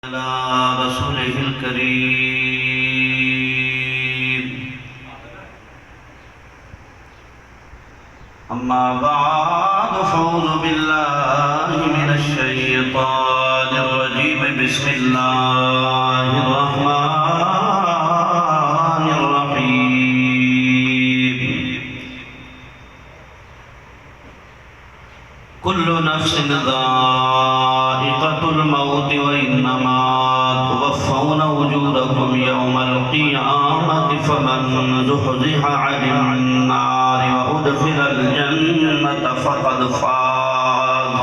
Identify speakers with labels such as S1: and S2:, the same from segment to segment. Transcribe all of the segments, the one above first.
S1: على رسوله الكريم أما بعد فأعوذ بالله من الشيطان الرجيم بسم الله الرحمن الرحيم كل نفس ذائقة الموت وإنما توفون أجوركم يوم القيامة فمن زحزح عن النار وأدخل الجنة فقد فاز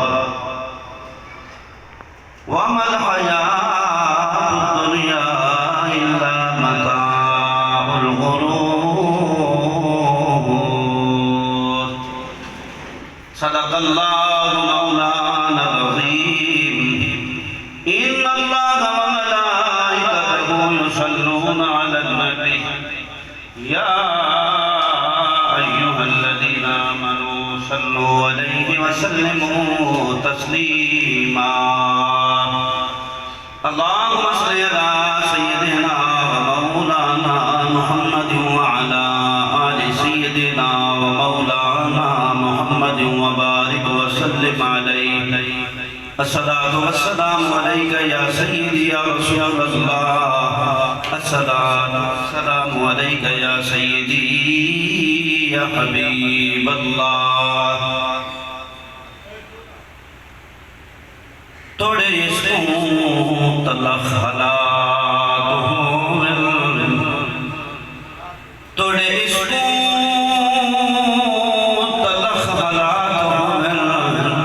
S1: وما الحياة الدنيا إلا متاع الغرور صدق الله مولانا العظيم إن الله وملائكته يصلون على النبي يا أيها الذين آمنوا صلوا عليه وسلموا تسليما اللهم صل على سيدنا ومولانا محمد وعلى آل سيدنا ومولانا محمد وبارك وسلم عليه الصلاة والسلام عليك يا سيدي يا رسول الله الصلاة والسلام عليك يا سيدي يا حبيب الله توڑے اسموں تلخ حالات ہوئے توڑے اسموں تلخ حالات ہوئے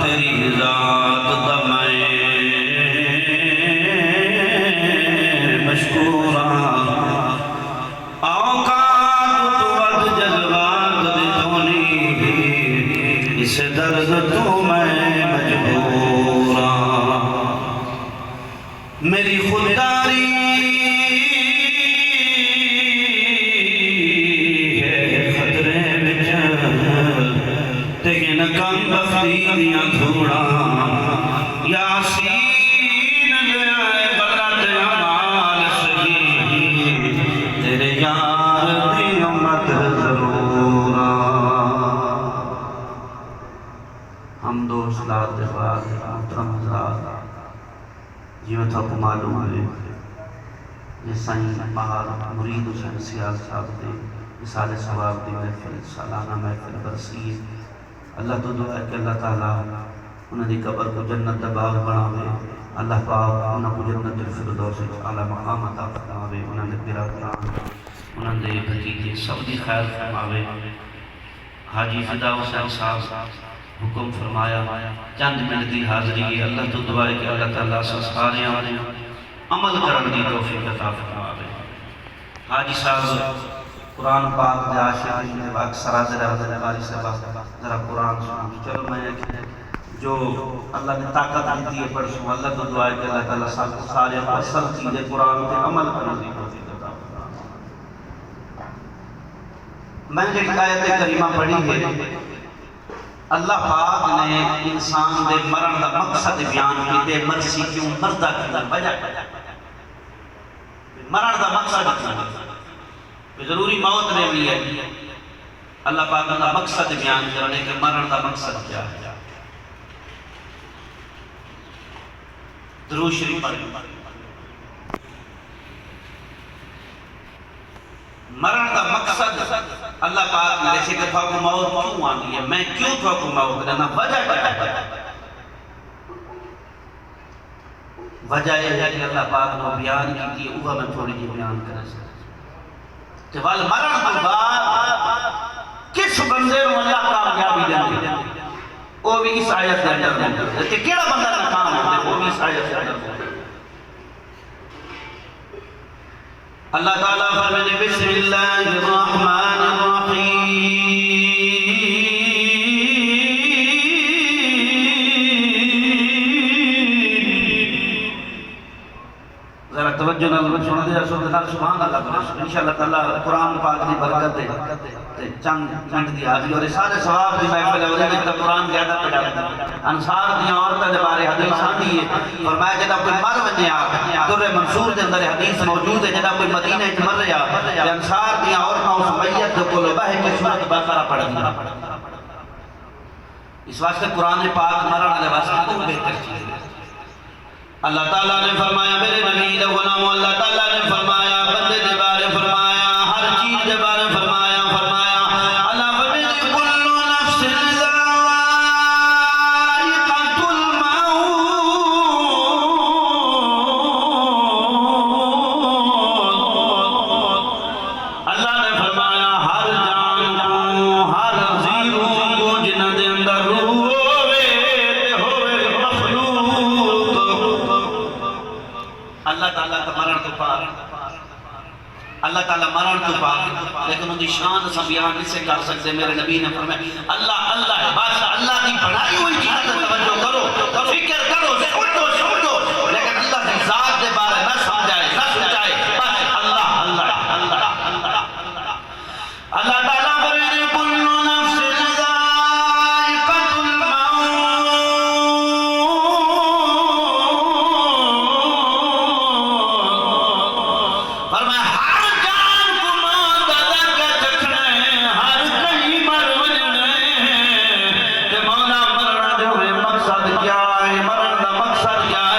S1: تیری ذات دمائے مشکوران آقات تو ود جذبات دھونی اس درد تو میں مجبوران میری خودداری ہے خطرے بچ تیگن کم بختی دیاں دھوڑا یاسین لائے برات عمال شہید تیرے یار دی امت ضرورا حمد و صلاة دفاع محترم حضرات جیو تھا کو معلوم ہے یہ سائن بہار مرید حسین سیاز صاحب دے مثال ثواب دی محفل سالانہ محفل برسیر اللہ تو دعا ہے کہ اللہ تعالیٰ انہیں دی قبر کو جنت دباغ بناوے اللہ پاک انہیں کو جنت الفردوس اعلیٰ مقام عطا فرماوے انہیں دی پیرا قرآن انہیں دی بھتیجے سب دی خیر فرماوے حاجی فدا حسین صاحب حکم فرمایا چند منٹ دی حاضری ہے اللہ تو دعا ہے کہ اللہ تعالیٰ سے سارے عمل کرن دی توفیق عطا فرماوے حاجی صاحب قرآن پاک دے عاشق نے اکثر حاضر قاری صاحب ذرا قرآن سنو چلو میں جو اللہ نے طاقت دیتی ہے پڑھوں اللہ تو دعا ہے کہ اللہ تعالیٰ سارے اصل چیزیں قرآن تے عمل کرن دی توفیق عطا فرماوے میں جو آیت کریمہ پڑھی ہے اللہ پاک نے انسان دے مرن دا مقصد بیان کی دے مرسی کیوں مردہ کی وجہ مرن دا مقصد کیوں ضروری موت نے بھی ہے اللہ پاک دا مقصد بیان کرنے کہ مرن دا مقصد کیا ہے درود شریف پڑھیں مرن دا مقصد اللہ پاک نے جیسے کہ تھا کو موت کیوں آنی ہے میں کیوں تھا کو موت دینا وجہ کیا ہے وجہ یہ ہے کہ اللہ پاک نے بیان کی تھی اوہ میں تھوڑی جی بیان کرنا سکتا کہ وال مرن کے بعد کس بندے رو اللہ کامیابی دینا وہ بھی اس آیت کے اندر دینا کہ کیڑا بندہ ناکام ہوتے وہ بھی اس آیت کے اندر دینا اللہ تعالیٰ فرمائے بسم اللہ الرحمن الرحیم ذرا توجہ نال سن دے سبحان اللہ بولو انشاءاللہ تعالی قرآن پاک دی برکت ہے تے چند منٹ دی حاضری اور سارے ثواب دی محفل ہے اور میں قرآن زیادہ پڑھا انصار دی عورتاں دے بارے حدیث آندی ہے فرمایا جدا کوئی مر ونیا در منصور دے اندر حدیث موجود ہے جدا کوئی مدینہ وچ مر رہیا تے انصار دی عورتاں اس میت دے کول بہ کے سورۃ بقرہ پڑھدی اس واسطے قرآن پاک مرن والے واسطے بہت بہتر چیز ہے اللہ تعالیٰ نے فرمایا میرے نبی دے غلاموں اللہ تعالیٰ نے فرمایا بندے دے بارے فرمایا ہر چیز دے بارے فرمایا اللہ فرمایا کل نفس ذائقۃ الموت اللہ نے فرمایا ہر جان کو ہر زیرو کو جنہ دے اندر روح اللہ تعالیٰ کا مرن تو پاک اللہ تعالیٰ مرن تو پاک لیکن ان دی شان سا بیان نہیں سے کر سکتے میرے نبی نے فرمایا اللہ اللہ ہے بس اللہ کی بڑھائی ہوئی چیز پر توجہ کرو فکر کرو سمجھو لیکن اللہ کی ذات دے بارے نہ سمجھائے بس اللہ اللہ اللہ اللہ تعالیٰ فرمایا کل نفس ذائقۃ الموت فرمایا ہر جان کو موت ادا کے چکھنا ہے ہر کہیں مر وجنا ہے کہ مولا مرنا جو ہے مقصد کیا ہے مرن دا مقصد کیا ہے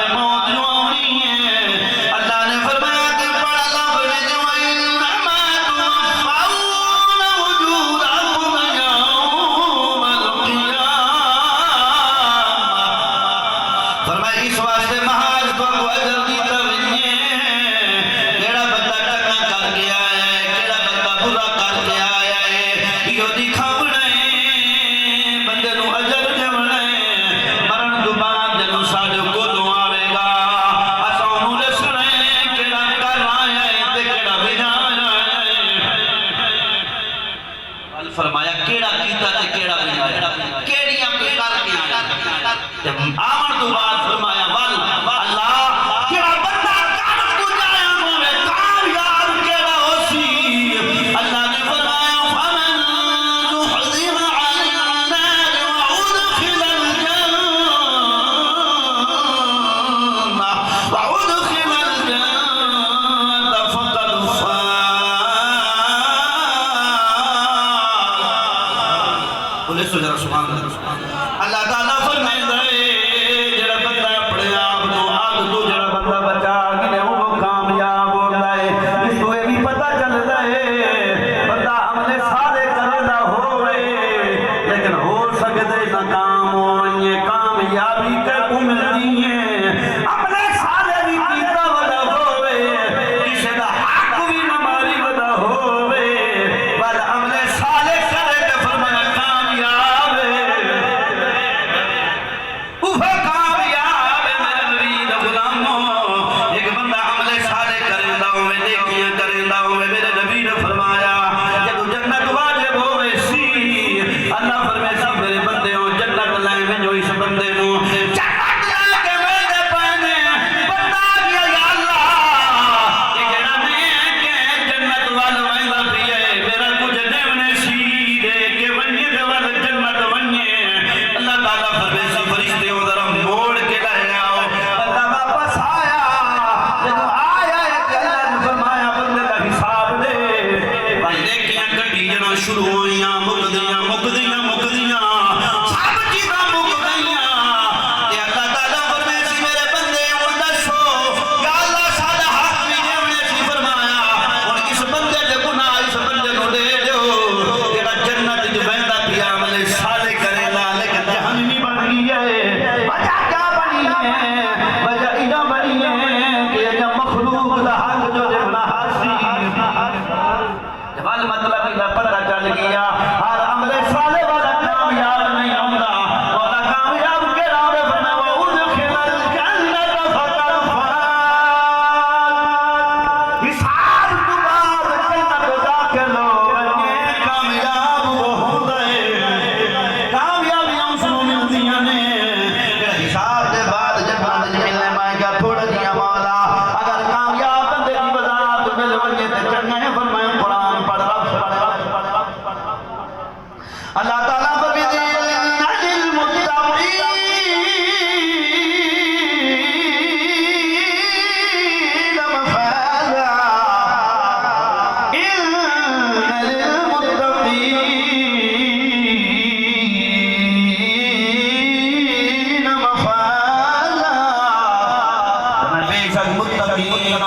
S1: متقین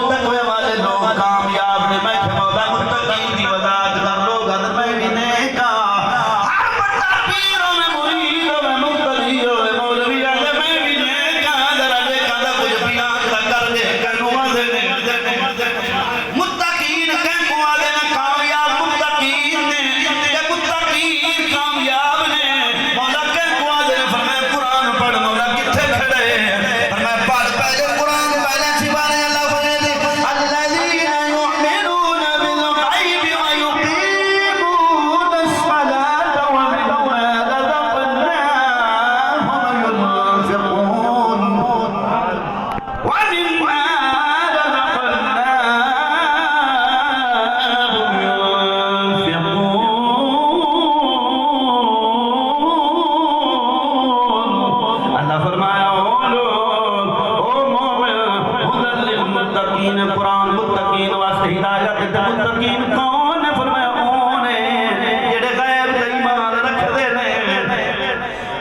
S1: تقوی والے لوگ کامیاب نے میں کہ مولا متقین دی وضاحت کر لوگ حضر میں بھی نیکا ہر بڑا پیروں میں مریدوں میں مقتدیوں میں مولوی حضر میں بھی نیکا ذرا دیکھا دا کچھ بیان دا کر دے کنو حضر نے متقین کہنکو والے نے کامیاب متقین نے کہ متقین کامیاب نے مولا کہنکو والے نے فرمائے قرآن پڑھ مولا کتھے کھڑے فرمائے پڑھ پہلے قرآن پہلے سبحان اللہ فرمائے الذین یؤمنون بالغیب ویقیمون الصلاة ومما رزقناهم ينفقون ومما اللہ فرمایا متقین قرآن متقین واسطے ہدایت متقین کون ہے فرمایا اونے جڑے غیب تے ایمان رکھ دے نے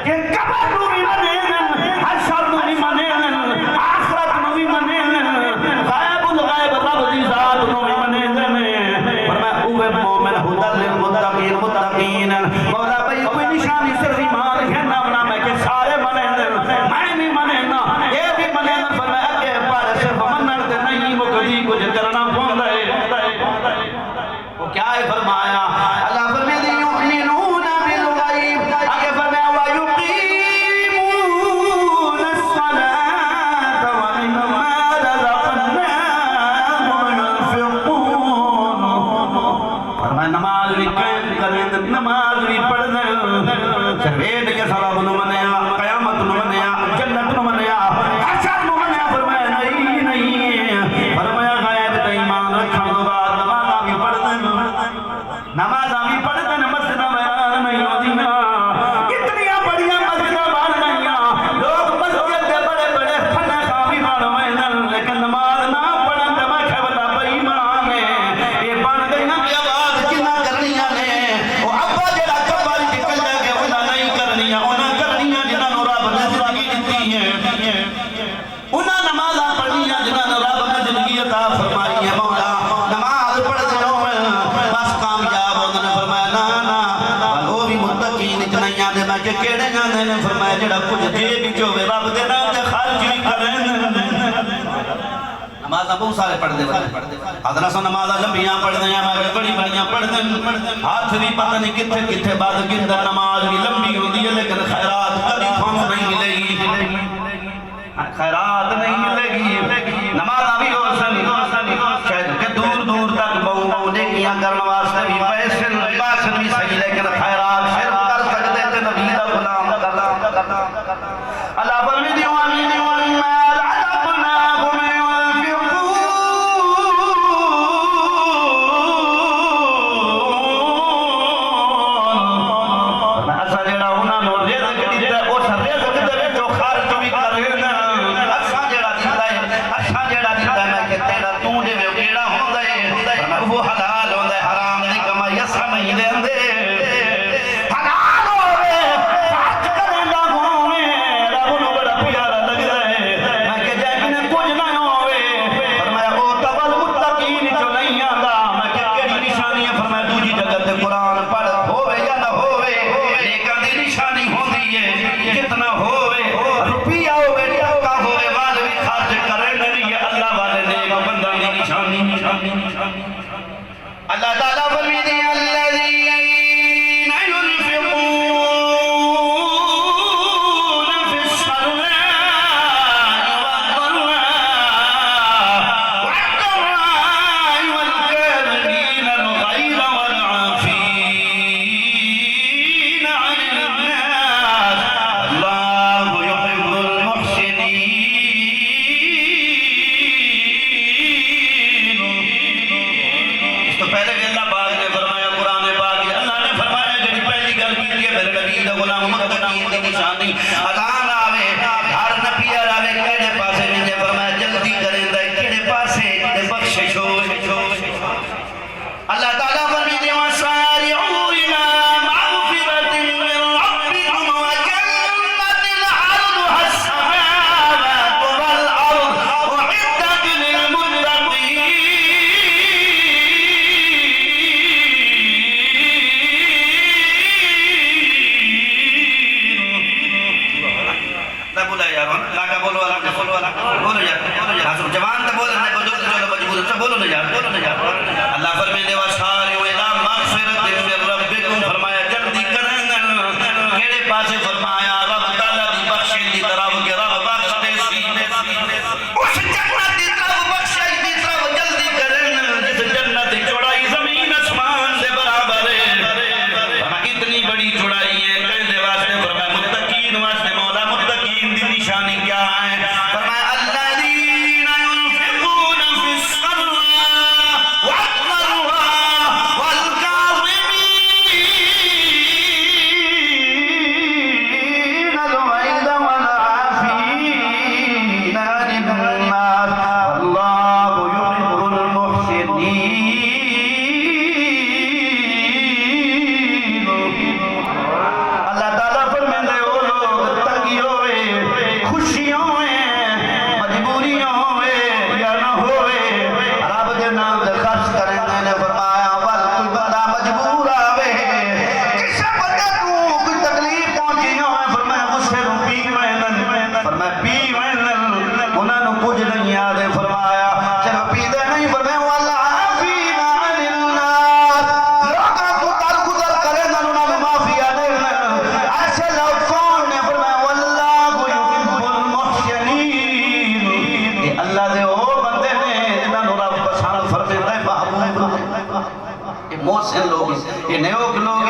S1: کہ قبر نو بھی منن حشر نو بھی منن آخرت نو بھی منن غیب الغیب رب دی ذات نو بھی منن فرمایا اوے مومن ہدل للمتقین متقین مولا بھائی کوئی نشانی صرف ایمان ہے نہ بنا میں کہ سارے منن میں نہیں مننا یہ بھی منن فرمایا کہ پر صرف منن تے نہیں مکدی کچھ کرنا پوندا ہے وہ کیا ہے فرمایا اللہ فرمایا یؤمنون بالغیب آگے فرمایا ویقیمون الصلاة ومما رزقناهم ينفقون فرمایا نماز بھی قائم کریں نماز بھی پڑھنا سرویٹ کے سلام نو منیا قیامت نو منیا جنت نو منیا حشر نو منیا فرمایا نہیں فرمایا غیب تے ایمان رکھن دو بعد نمازاں بھی پڑھدن مسجد بیان نہیں ہوندیاں کتنیاں بڑیاں مسجد بن گئیاں لوگ مسجد دے بڑے بڑے فنا کافی بن ویندن لیکن نماز نہ پڑھن تے میں کہ بلا بے ایمان ہے یہ بن گئیاں کی آواز کنا کرنیاں نے او ابا جڑا کبر نکل گئے انہاں نہیں کرنیاں انہاں کرنیاں جنہاں نوں رب نے زندگی دتی ہے انہاں نمازاں پڑھنیاں جنہاں نوں رب نے زندگی عطا فرمائی ہے مولا نماز پڑھ دے بس کامیاب ہوندے نے فرمایا نا وہ بھی متقین چنیاں دے میں کہ کیڑے جاندے نے فرمایا جڑا کچھ دے بھی ہوے رب دے نام تے خرچ بھی کرن نماز بہت سارے پڑھ دے حضرت سو نماز لمبیاں پڑھ دے میں بڑی بڑیاں پڑھ دے ہاتھ بھی پتہ نہیں کتھے کتھے بعد گندا نماز بھی لمبی ہوندی ہے لیکن خیرات کبھی تھانوں نہیں ملے گی خیرات نہیں ملے گی نماز بھی ہو سن شاید کہ دور دور تک بہو نیکیاں کرنے واسطے بھی پیسے باشن بھی صحیح لیکن خیرات شرک کر سکتے تھے نبی دا غلام کرنا اللہ فرمائے دیوانی وَمَا رَزَقْنَاهُمْ يُنْفِقُونَ ایسا جڑا انہاں نوں رزق دتا اس رزق دے وچوں خرچ بھی کرن ایسا جڑا دتا میں کہ تیرا تو دے کیڑا ہوندا ہے وہ حلال ہوندا ہے حرام دی کمائی اسا نہیں دیندے حلال ہوے خرچ کرن دا ہوے رب نوں بڑا پیارا لگدا ہے میں کہ جے کنے کچھ نہ ہوے فرمایا او تول متقین جو نہیں آندا میں کہ کیڑی نشانی ہے فرمایا دوجی جگہ تے قرآن پڑھ ہوے یا نہ ہوے نیکاں دی نشانی ہوندی ہے کتنا ہوے روپیہ ہوے ٹکا ہوے وال بھی خرچ کرن نہیں اللہ والے نیک بندہ دی نشانی اللہ تعالیٰ فرماتے ہیں الذین ينفقون فی السراء والضراء والكاظمین الغیظ والعافین عن الناس اللہ يحب المحسنین اس تو پہلے بھی اللہ پاک نے فرمایا قرآن پاک اللہ نے فرمایا جڑی پہلی گل کی ہے میرے نبی دا غلام متقین دی نشانی اذان آوے ہر نبی آوے کیڑے پاسے میں فرمایا جلدی کریندا ہے کیڑے پاسے کیڑے بخشش ہوے اللہ تعالیٰ فرماتے ہیں وَسَارِعُوا إِلَىٰ مَغْفِرَةٍ مِّن رَّبِّكُمْ وَجَنَّةٍ عَرْضُهَا السَّمَاوَاتُ وَالْأَرْضُ أُعِدَّتْ سبحان تے بولنے کو جو چلو مجبور ہے بولو نہ یار اللہ فرمائے وا سارے ویلا مغفرت من ربکم فرمایا جلدی کرن کیڑے پاسے فرمایا رب تعالی دی بخشش دی طرف کہ رب بخش دے سی اس جنت دی طرف بخشش دی طرف جلدی کرن جس جنت دی چوڑائی زمین آسمان دے برابر ہے اتنی بڑی چوڑائی ہے کہندے واسطے فرمایا متقین واسطے مولا متقین دی نشانی کیا ہے فرمایا الذین ينفقون فی السراء والضراء والکاظمین الغیظ والعافین عن الناس واللہ يحب المحسنین اللہ تعالیٰ فرمائے وہ لوگ تنگی ہوئے خوشی ہوئے مجبوریوں ہوئے یا نہ ہوئے رب کے نام سے خرچ کریں میں نے فرمایا بل کوئی بندہ مجبور آوے کسے بندے کو کوئی تکلیف پہنچی ہوئے فرمایا غصے نو پی وینن فرمایا پی وینن انہاں نو کچھ نہیں یاد ہے فرمایا چلو پی دے نہیں فرمایا والعافین عن الناس لوگاں کو درگزر کرے انہاں نے معافی دے ایسے لوگ کون نے فرمایا واللہ یحب المحسنین یہ اللہ دے وہ بندے نے جنہاں نو رب پسند فرماتا ہے محبوب یہ محسن لوگ یہ نیک لوگ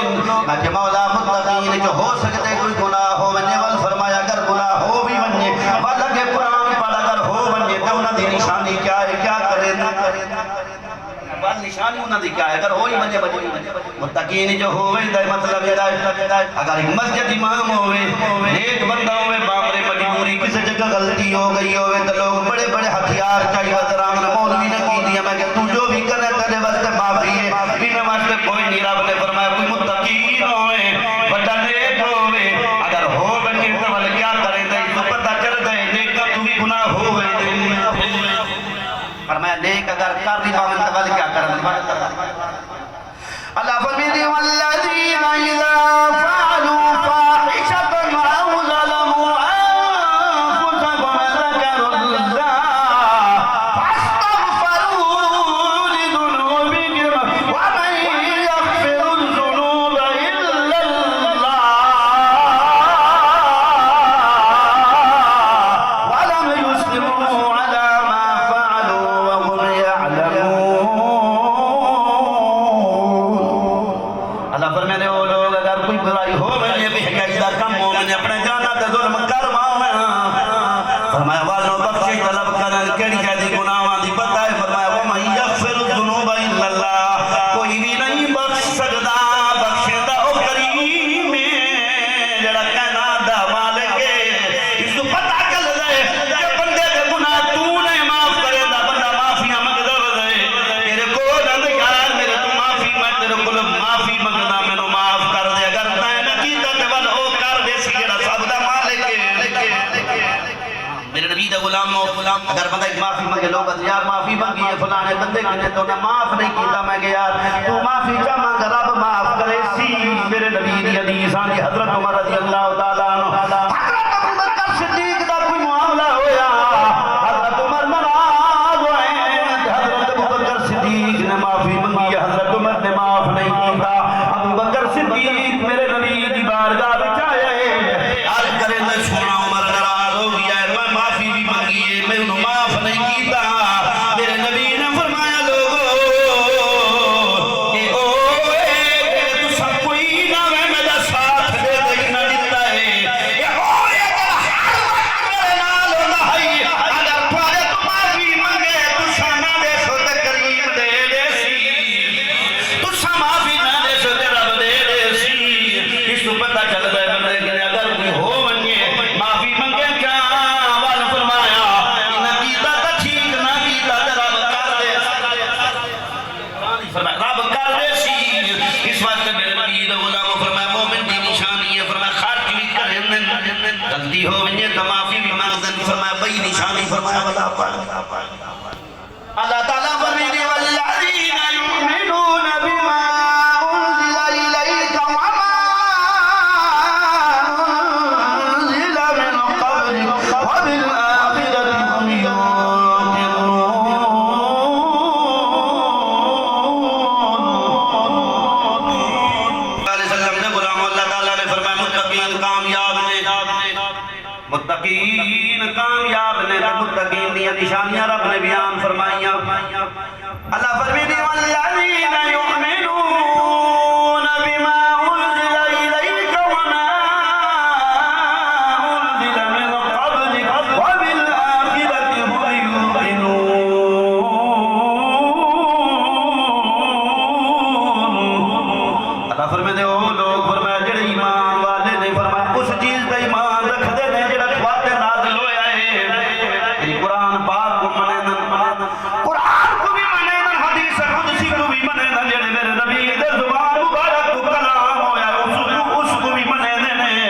S1: کہ مولا متقین جو ہو سکتے کوئی گناہ ہو ونجے ول فرمایا اگر گناہ ہو بھی ونجے ولگے قرآن پڑھ اگر ہو ونجے تو انہاں دی نشانی کیا ہے کیا کرے بات نشانی انہاں دی کیا ہے اگر ہوئی ونجے بجی متقین جو ہوئے دے مطلب یہ اگر ایک مسجد امام ہوئے ایک بندہ ہوئے بامرے مجبوری کسی جگہ غلطی ہو گئی ہوئے تو لوگ بڑے بڑے ہتھیار چاہیے حضرام نے مولوی نے کی دیا میں کہ تو جو بھی کرے تیرے واسطے معافی ہے بنا واسطے کوئی نہیں رب نے فرمایا کوئی متقین ہوئے بڑا نیک ہوئے اگر ہو بنی تو ول کیا کرے دے تو پتہ چل دے نیک تو بھی گناہ ہوئے فرمایا نیک اگر کر دی پاون تو ول کیا کرن اللہ فرماتے والذین اذا فعلوا فاحشة او ظلموا انفسهم ذکروا اللہ فاستغفروا لذنوبهم ومن يغفر الذنوب الا اللہ ولم يصروا على ما فعلوا وهم يعلمون اللہ فرمانے وہ لوگ اگر کوئی برائی ہو میں بھی حقیقت دا کم ہو میں اپنے جانا تے ظلم کر میں فرمایا والو بخشش طلب کرن کیڑی کیڑی گناہاں دی پتہ ہے فرمایا وہ من یغفر الذنوب الا اللہ کوئی بھی نہیں بخش سکدا بخشدا او کریم ہے جڑا کائنات دا مالک ہے اس کو پتہ چل جائے کہ بندے دے گناہ تو نہیں معاف کرے دا بندہ معافیاں منگدا وے تیرے کول اند یار میرے تو معافی میں تیرے کول معافی منگدا مینوں معاف کر دے اگر میں نہ کیتا تے ول او کر دے سی جڑا سب دا مالک ہے میرے نبی دا غلام اگر بندہ ایک معافی منگے لوگ یار معافی مانگی ہے فلانے بندے نے تو نہ معاف نہیں کیتا میں کہ یار تو معافی چا مانگ رب معاف کرے سی میرے نبی دی حدیث آن حضرت عمر رضی اللہ تعالیٰ عنہ حضرت ابو بکر صدیق دا کوئی معاملہ ہویا حضرت عمر ناراض ہوئے حضرت ابو بکر صدیق نے معافی منگی ہے حضرت عمر نے معاف نہیں کیتا ابو بکر صدیق میرے نبی دی بارگاہ وچ آئے عرض کرے میں سونا عمر ناراض ہو گیا ہے میں معافی بھی منگی ہے میں انہوں معاف نہیں کیتا میرے نبی نے فرمایا لوگو کہ تو سب کوئی نہ میں میرا ساتھ دے دینا دیتا ہے کہ اگر ہر وقت میرے نال ہونا ہے اگر پارے تو معافی منگے تو شانہ دے سو تے کریم دے دے سی تو سا معافی نہ دے سو تے رب دے دے سی اس کو پتہ چل گئے بندے کہ اگر کوئی ہو منگے معافی منگے کیا وال فرمایا نہ کیتا تا ٹھیک نہ کیتا تے رب کر دے فرمایا رب کر دے سی اس واسطے میرے نبی دا غلام فرمایا مومن دی نشانی ہے فرمایا خرچ بھی کرن غلطی ہو ونجے تو معافی بھی منگدن فرمایا بئی نشانی فرمایا ولا اللہ تعالیٰ فرمانے والذین یؤمنون بما انزل الیک وما انزل من قبلک وبالآخرۃ هم یوقنون نشانیاں رب نے بیان فرمائیاں اللہ فرمیدی والذین یؤمنون بما انزل الیک وما انزل من قبلک وبالآخرۃ هم یوقنون اللہ فرمیدے وہ لوگ فرمایا جڑے ایمان والے نے فرمایا اس چیز کا ایمان رکھ دے نے جڑا تواتے نازل ہویا ہے یعنی قرآن پاک کو منے قرآن کو بھی منے حدیث قدسی کو بھی منے جڑے میرے نبی دے زبان مبارک کو کلام ہویا اس کو بھی منے فرمایا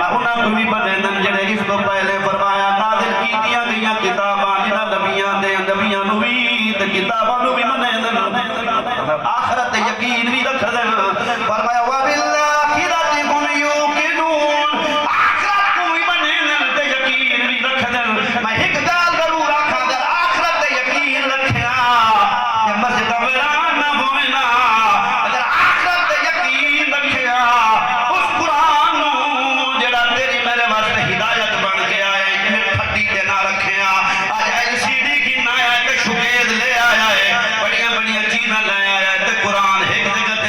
S1: انہاں کو بھی منے جڑے اس کو پہلے فرمایا نازل کیتیاں گئیاں کتاباں جنہاں نبیاں نو بھی تے کتاباں نو بھی منے آخرت یقین بھی رکھ دے فرمایا وبالآخرۃ هم یوقنون آخرت کو بھی منے تے یقین بھی رکھ دے میں ایک گل ضرور آکھاں اگر آخرت تے یقین رکھیا تے مسجد ویران نہ ہوے نا اگر آخرت تے یقین رکھیا اس قرآن نو جڑا تیری میرے واسطے ہدایت بن کے آئے جویں پھٹی تے نہ رکھیا اج ایل سی ڈی کی نہ آیا تے شوکیز لے آیا ہے بڑیاں بڑیاں چیزاں لے آیا ہے تے قرآن ایک جگہ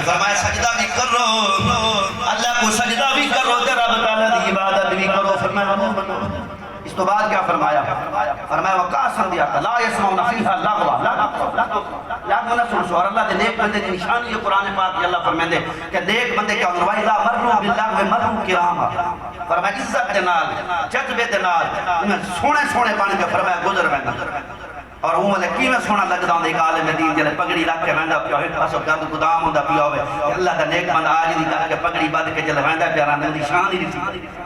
S1: فرمایا سجدہ بھی کرو اللہ کو سجدہ بھی کرو تے رب تعالیٰ دی عبادت بھی کرو فرمایا اس تو بعد کیا فرمایا فرمایا وقاسم دیا لا یسمعون فیہا لغوا لغوا نہ سن سو اور اللہ دے نیک بندے دی نشانی ہے قرآن پاک کی اللہ فرمائے کہ نیک بندے کیا انوائی لا مرلو باللغو مرلو کراما فرمایا عزت دے نال جذبے دے نال سونے سونے بن کے فرمایا گزر ویندا اور وہ ملے کیویں سونا لگدا ہوندا ایک عالم دین جڑے پگڑی رکھ کے ویندا پیا ایک پاسو گند گودام ہوندا پیا ہوے اللہ دا نیک بندہ آج دی کر کے پگڑی بد کے چل ویندا پیاراں دی شان ہی نہیں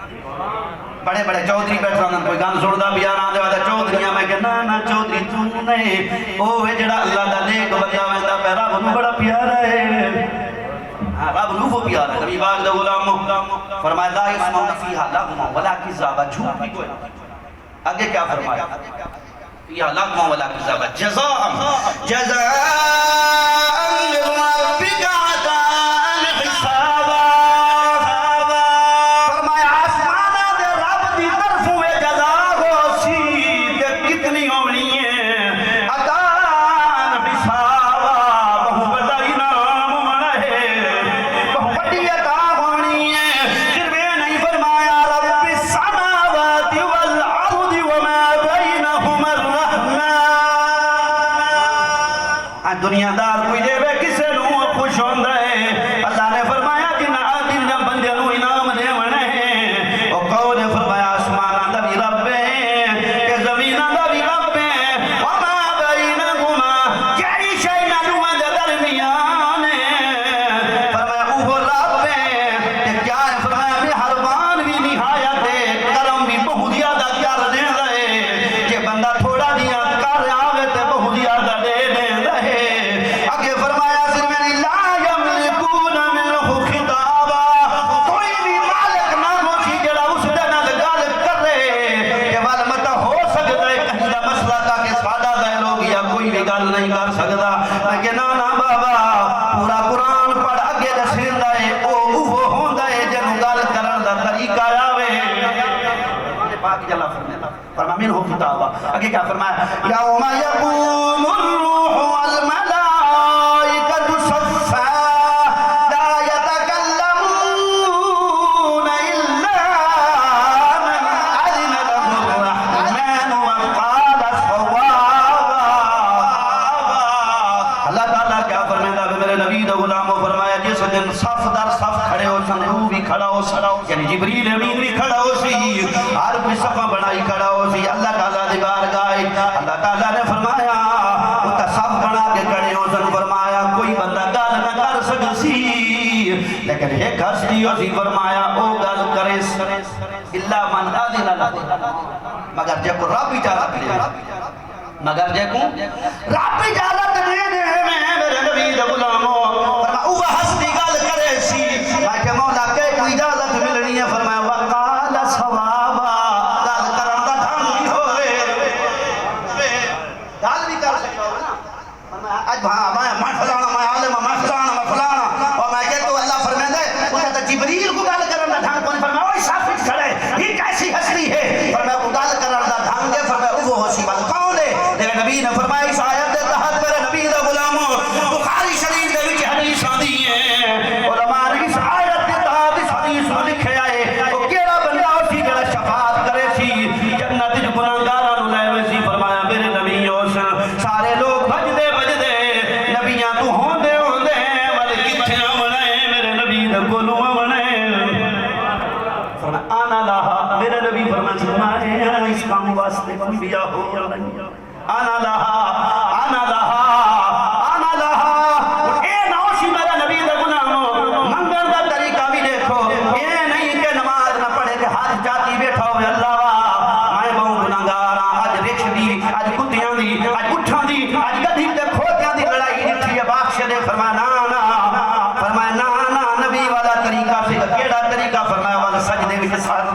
S1: بڑے بڑے چودھری بیٹھ رہا کوئی گان سندا بھی آنا دے والا چودھریاں میں کہ نا چودھری تو نہیں او ہے جڑا اللہ دا نیک بندہ ویندا پیا رب نوں بڑا پیارا ہے رب نوں وہ پیارا ہے نبی پاک دا غلام فرمایا لا یسمعون فیہا لغوا ولا کذابا جھوٹ بھی کوئی آگے کیا فرمایا فیہا لغوا ولا کذابا جزاء من ربک عطاء حسابا دنیا دار کوئی دے بے کسے نو خوش ہوندہ ہے اللہ نے فرمایا کہ نعادین جب بندے نو انعام دے ونے ہیں اور قول نے فرمایا آسمانہ دا بھی رب ہے کہ زمینہ دا بھی رب ہے وما بینہما کیڑی شئی نہ نوہ دے درمیان ہے فرمایا اوہ رب ہے کہ کیا ہے فرمایا مہربان بھی نہایت ہے کرم بھی بہت زیادہ کر دے رہے کہ بندہ تھوڑا دیا کر آوے تے بہت زیادہ دے دے رہے نہیں کر سکتا میں کہ نانا بابا پورا قرآن پڑھ اگے دسین دائے وہ ہوندہ ہے جنہوں گال کرن دا طریقہ آوے پاک جلہ فرما من ہو کتابہ اگے کیا فرمایا یوم یقوم الروح والملائکۃ صفا لا یتکلمون الا من اذن له الرحمن وقال صوابا اللہ تعالیٰ کیا فرمائے گا میرے نبی دا غلاموں فرمایا جس دن صف در صف کھڑے ہو سن روح بھی کھڑا ہو سن یعنی جبریل امین بھی کھڑا ہو سی ہر کوئی صفہ بنائی کھڑا ہو سی اللہ تعالیٰ دی بارگاہ اللہ تعالیٰ نے فرمایا وہ تا صف بنا کے کھڑے ہو سن فرمایا کوئی بندہ گال نہ کر سکسی لیکن ایک ہستی ہو سی فرمایا او گال کرے اللہ من آذن لہ مگر جب رب اجازت لے مگر جے کو رب اجازت دے دے میرے نبی دا غلاموں فرمایا اوہ ہستی گل کرے سی میں کہ مولا کہ کوئی اجازت ملنی ہے فرمایا وقال صوابا گل کرن دا ڈھنگ بھی ہوئے گل بھی کر سکتا ہو نا فرمایا اج میں فلانا میں عالم میں فلانا میں فلانا اور میں کہ تو اللہ فرمائے دے وہ تو جبریل کو گل کرن دا ڈھنگ کون فرمایا اوہ صافت کھڑے یہ کیسی ہستی ہے فرمایا وہ گل کرن دا ڈھنگ ہے فرمایا اوہ ہسی بل کون ہے میرے نبی نے فرمایا اس آیت دے تحت میرے نبی دا غلاموں بخاری شریف دے وچ حدیث آندی ہے علماء نے اس آیت دے تحت اس حدیث نو لکھے آئے او کیڑا بندہ اسی جڑا شفاعت کرے سی جنت وچ گناہگاراں نو لے وے سی فرمایا میرے نبی اس سارے لوگ بھجدے بھجدے نبیاں تو ہوندے ہوندے ول کتھے آونا ہے میرے نبی دے کولوں آونا ہے فرمایا انا لہا میرے نبی فرمایا اس کام واسطے کوئی بھی ہو نہیں آنا لہا اے نوشی میرا نبی دا غلاموں منگل دا طریقہ بھی دیکھو یہ نہیں کہ نماز نہ پڑھے کہ ہاتھ جاتی بیٹھا ہوئے اللہ میں بہوں گناہگاراں آج رکھ دی آج کتیاں دی آج اٹھاں دی آج گدھی تے کھوتیاں دی لڑائی جتھی ہے باخش دے فرمایا نا نبی والا طریقہ سے کیڑا طریقہ فرمایا والا سجدے وچ ساتھ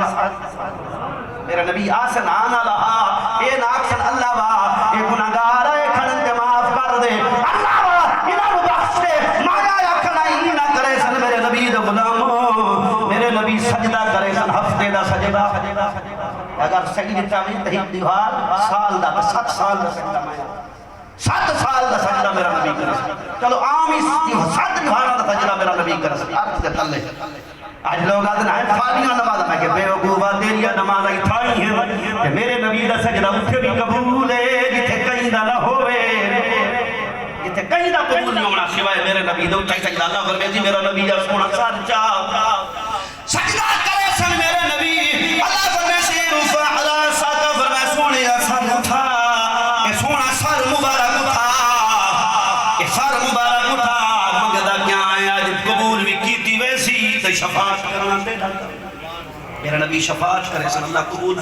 S1: میرا نبی آسن آنا لہا اے ناکشن اللہ با اے گناہگار اے کھڑن تے معاف کر دے اللہ با انہاں نو بخش دے مایا یا کھڑائی نہ کرے سن میرے نبی دا غلاموں میرے نبی سجدہ کرے سن ہفتے دا سجدہ اگر سجدہ چاہیے تہی دیوار سال دا 7 سال دا سجدہ مایا 7 سال دا سجدہ میرا نبی کر سکتا. چلو عام اس 7 دہاڑا دا سجدہ میرا نبی کر سکتا. عرض سے تلے آج لوگ آدھے ہیں فالیاں نماز میں کہ بے وقوفہ تیریاں نماز اٹھائی ہیں کہ میرے نبی دا سجدہ اٹھے بھی قبول ہے جتھے کہیں دا نہ ہوئے جتھے کہیں دا قبول نہیں ہونا سوائے میرے نبی دا اٹھائی سجدہ. اللہ فرمیتی میرا نبی دا سونا سر چاہ سجدہ کرے سن میرے نبی. اللہ فرمیتی رفع علی ساکہ فرمائے سونے سر اٹھا کہ سونا سر مبارک اٹھا کہ سر مبارک اٹھا مگدہ کیا آئے آج قبول بھی کیتی ویسی تو شفاعت کرنا دے ڈالتا. میرا نبی شفاعت کرے سن اللہ قبول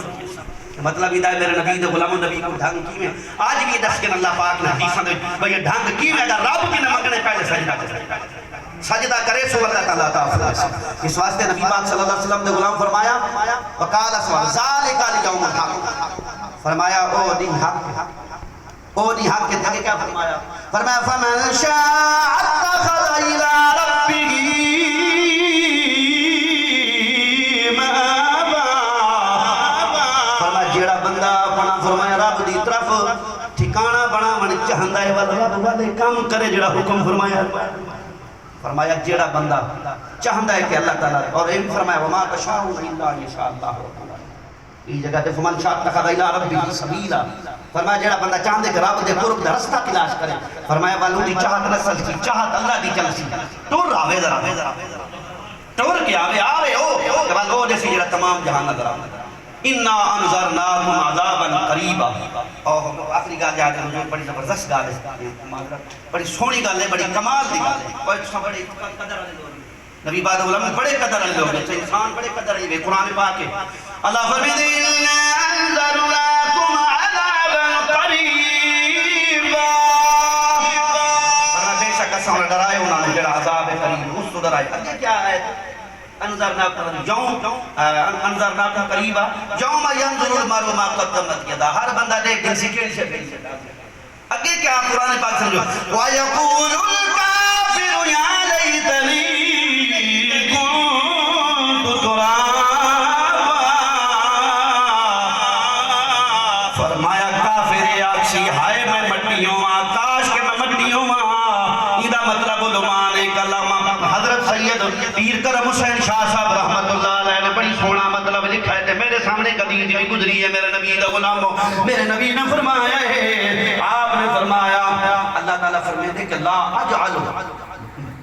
S1: مطلب یہ ہے میرے نبی دے غلام نبی کو ڈھنگ کی میں آج بھی دس کے اللہ پاک نے حدیثاں دے بھئی ڈھنگ کی میں اگر رب کی نمگنے پہلے سجدہ کرے سجدہ کرے سو اللہ تعالیٰ تعالیٰ. اس واسطے نبی پاک صلی اللہ علیہ وسلم نے غلام فرمایا وقال اسوال ذالک الیوم الحق فرمایا او دی حق کے تھے کیا فرمایا فرمایا فمن شاء اتخذ الى ربه مآبا فرمایا جیڑا بندہ اپنا فرمایا رب دی طرف ٹھکانہ بنا من چاہندہ ہے رب والے کام کرے جیڑا حکم فرمایا جیڑا بندہ چاہندہ ہے کہ اللہ تعالیٰ اور ایک فرمایا وما تشاؤون الا ان شاء اللہ. یہ جگہ تے فمن شاء اتخذ الى ربه سبیلا فرمایا جیڑا بندہ چاہندے کہ رب دے قرب دا رستہ تلاش کرے فرمایا والو دی چاہت نسل کی چاہت اللہ دی چلسی ٹور آوے ذرا ٹور کے آوے او کہ والو جیسی جیڑا تمام جہان نظر آوے اِنَّا أَنْزَرْنَاكُمْ عَذَابًا قَرِيبًا. اور آخری گال جاتے ہیں جو بڑی زبردست گال ہے بڑی سونی گال ہے بڑی کمال دی گال ہے اور بڑے قدر والے لوگ نبی بعد علماء بڑے قدر والے لوگ ہیں انسان بڑے قدر والے قرآن پاک ہے. اللہ فرمیدے اِنَّا أَنْزَرْنَاكُمْ عَذَابًا قَرِيبًا فرمایا بے شک اساں ڈرائے انہوں نے جڑا عذاب قریب اس تو ڈرائے. اگے کیا ہے انظرناک قریبا یوم ینظر المرء ما قدمت یدا. ہر بندہ دیکھ دل سے کیڑی سے پہنچے اگے کیا قرآن پاک سمجھو وَيَقُولُ الْكَافِرُ يَا لَيْتَنِي كُنتُ تُرَابًا فرمایا کافر آکسی ہائے میں مٹیوں ماں کاش کہ میں مٹیوں ماں. یہ مطلب علماء نے کلام حضرت سید پیر کرم حسین شاہ صاحب رحمت اللہ علیہ نے بڑی سونا مطلب لکھا ہے میرے سامنے قدیر بھی گزری ہے میرے نبی دا غلاموں میرے نبی نے فرمایا ہے آپ نے فرمایا اللہ تعالیٰ فرمیتے کہ لا اجعل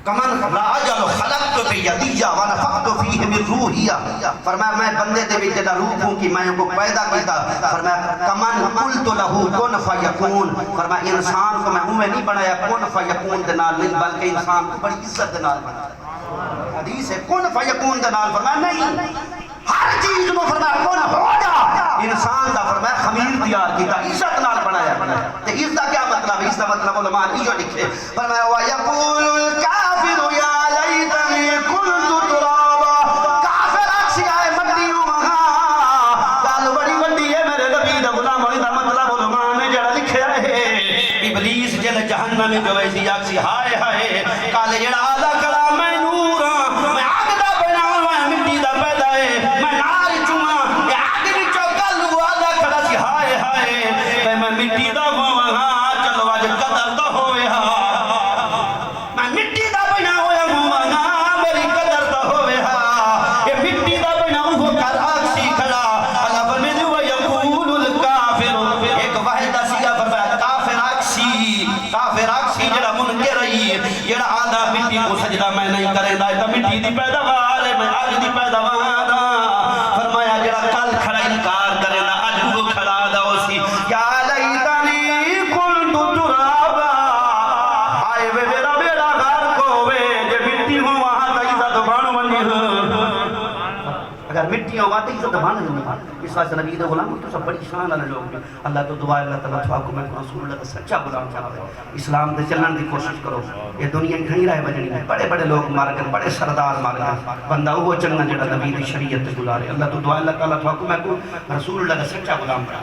S1: کمن لا اجعل خلقت بیدیہ ونفخت فیہ من روحیہ فرمایا میں بندے دے بھی جدا روح ہوں کہ میں ان کو پیدا کیتا فرمایا کمن قلت لہو کن فیکون فرمایا انسان کو میں ہوں میں نہیں بنایا کن فیکون دنال نہیں بلکہ انسان کو بڑی عزت دنال بنایا. حدیث ہے کن فیکون دنال فرمایا نہیں ہر چیز کو فرمایا کن ہو جا انسان دا فرمایا خمیر تیار کیتا عزت نال بنایا تے اس دا کیا مطلب ہے اس دا مطلب علماء نے جو لکھے فرمایا وَيَقُولُ الْكَافِرُ يَا لَيْتَنِي كُنتُ تُرَابًا کافر اکسی آئے مٹیوں مہاں گال بڑی وڈی ہے میرے نبی دا غلام ہوئی دا مطلب علماء نے جڑا لکھے ہے ابلیس جل جہنم جو ویسی اکسی ہائے ہائے کالے جڑا آدھا کڑا میں نور ہاں میں آگ دا بناؤں میں مٹی دا پیدا ہے میں نار چوہاں کہ آگ بھی چوکل ہوا آدھا کڑا سی ہائے ہائے میں مٹی دا وہاں چلو آج قدر دا ہوئے ہاں میں مٹی دا بنا ہویا وہاں میری قدر دا ہوئے ہاں یہ مٹی دا بنا ہوا کر آکسی کھڑا اللہ فرمیدے وَيَقُولُ الْكَافِرُ ایک واحدہ سیاہ فرمایا کافر آکسی جڑا منکر رہی جڑا آدھا مٹی کو سجدہ میں نہیں کریں دا تو مٹی دی پیداوار ہے میں آج دی پیداوار دا فرمایا جڑا کل کھڑا انکار کریں دا آج وہ کھڑا دا اسی یا لیتنی کنت ترابا آئے وے میرا بیڑا غار کو وے جے مٹی ہوں وہاں تا عزت بان منی اگر مٹی ہوں وہاں تا عزت بان منی اس واسطے نبی دے غلام تو سب بڑی شان والے لوگ ہیں. اللہ تو دعا ہے اللہ تعالیٰ تھا کو میں رسول اللہ کا سچا غلام چاہتا ہے اسلام دے چلن دی کوشش کرو. یہ دنیا کہیں رہے بجنی ہے بڑے بڑے لوگ مار کر بڑے سردار مار کر بندہ وہ چنگا جڑا نبی دی شریعت گزارے. اللہ تو دعا ہے اللہ تعالیٰ تھا کو میں رسول اللہ کا سچا غلام بنا